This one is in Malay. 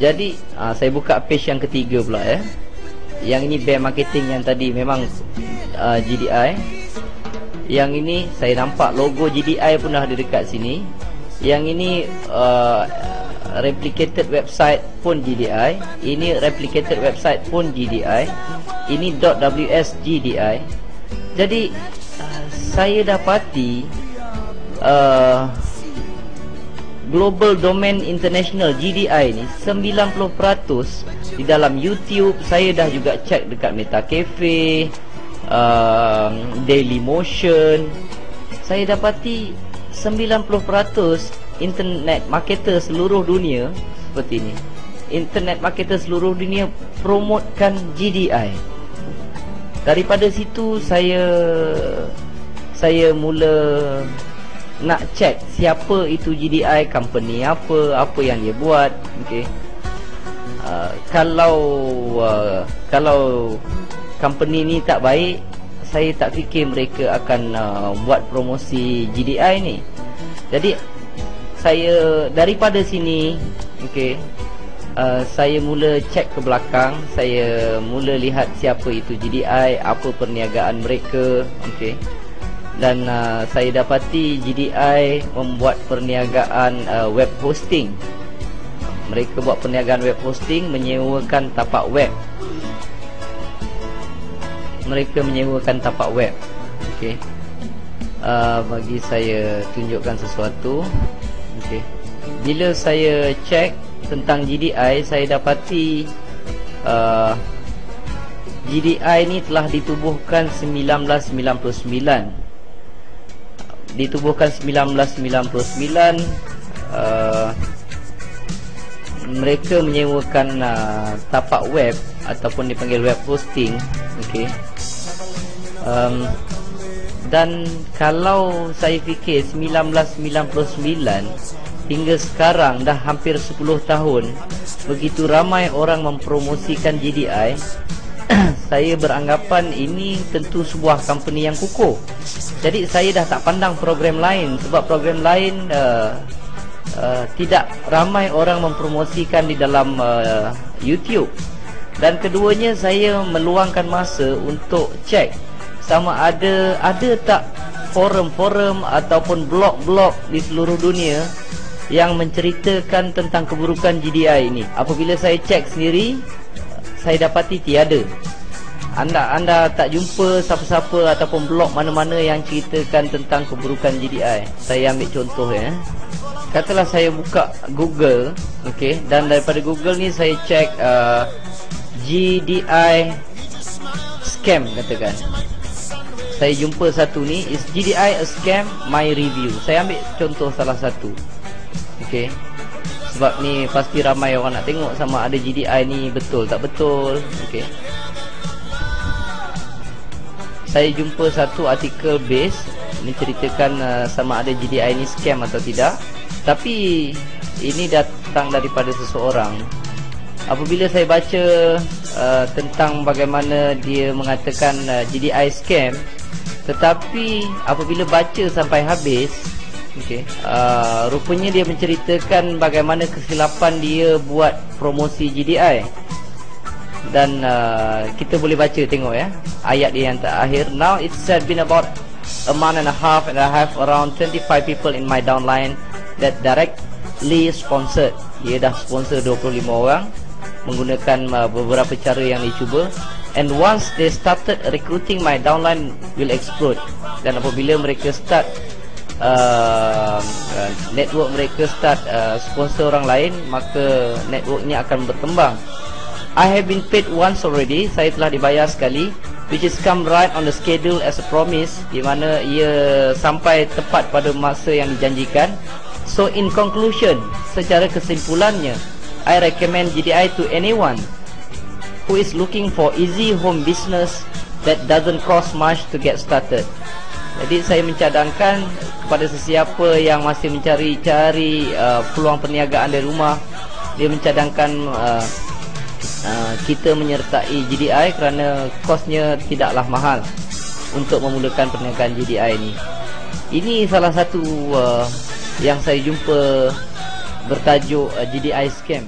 Jadi saya buka page yang ketiga pula ya. Yang ini bear marketing yang tadi memang GDI. Yang ini saya nampak logo GDI pun dah ada dekat sini. Yang ini replicated website pun GDI. Ini replicated website pun GDI. Ini .ws GDI. Jadi saya dapati Global Domain International GDI ni 90% di dalam YouTube. Saya dah juga cek dekat Meta Cafe, Dailymotion. Saya dapati 90% internet marketer seluruh dunia seperti ini. Internet marketer seluruh dunia promotekan GDI. Daripada situ saya mula nak check siapa itu GDI, company apa yang dia buat. Okey. Kalau company ni tak baik, saya tak fikir mereka akan buat promosi GDI ni. Jadi saya daripada sini, okey, saya mula cek ke belakang. Saya mula lihat siapa itu GDI, apa perniagaan mereka. Okey. Dan saya dapati GDI membuat perniagaan web hosting. Mereka buat perniagaan web hosting, menyewakan tapak web. Mereka menyewakan tapak web. Okey. Bagi saya tunjukkan sesuatu. Okey. Bila saya cek tentang GDI, saya dapati GDI ni telah ditubuhkan 1999. Ditubuhkan 1999. Mereka menyewakan tapak web ataupun dipanggil web hosting. Okey. Dan kalau saya fikir 1999 hingga sekarang dah hampir 10 tahun, begitu ramai orang mempromosikan GDI. Saya beranggapan ini tentu sebuah company yang kukuh. Jadi saya dah tak pandang program lain, sebab program lain tidak ramai orang mempromosikan di dalam YouTube. Dan keduanya, saya meluangkan masa untuk cek sama ada tak forum-forum ataupun blog-blog di seluruh dunia yang menceritakan tentang keburukan GDI ini. Apabila saya cek sendiri, saya dapati tiada. Anda tak jumpa siapa-siapa ataupun blog mana-mana yang ceritakan tentang keburukan GDI. Saya ambil contoh ya. Katalah saya buka Google, okey, dan daripada Google ni saya cek GDI scam katakan. Saya jumpa satu ni, is GDI a scam? My review. Saya ambil contoh salah satu. Okey. Sebab ni pasti ramai orang nak tengok sama ada GDI ni betul tak betul. Okey. Saya jumpa satu artikel base ni ceritakan sama ada GDI ni scam atau tidak. Tapi ini datang daripada seseorang. Apabila saya baca tentang bagaimana dia mengatakan GDI scam, tetapi apabila baca sampai habis, okey, rupanya dia menceritakan bagaimana kesilapan dia buat promosi GDI. Dan kita boleh baca, tengok ya, ayat dia yang terakhir. Now it's said been about a month and a half and I have around 25 people in my downline that directly sponsored. Dia dah sponsor 25 orang menggunakan beberapa cara yang dicuba. And once they started recruiting, my downline will explode. Dan apabila mereka start network mereka start sponsor orang lain, maka networknya akan berkembang. I have been paid once already. Saya telah dibayar sekali, which is come right on the schedule as a promise, di mana ia sampai tepat pada masa yang dijanjikan. So in conclusion, secara kesimpulannya, I recommend GDI to anyone who is looking for easy home business that doesn't cost much to get started. Jadi saya mencadangkan kepada sesiapa yang masih mencari-cari peluang perniagaan dari rumah, dia mencadangkan kita menyertai GDI kerana kosnya tidaklah mahal untuk memulakan perniagaan GDI ini. Ini salah satu yang saya jumpa bertajuk GDI scam.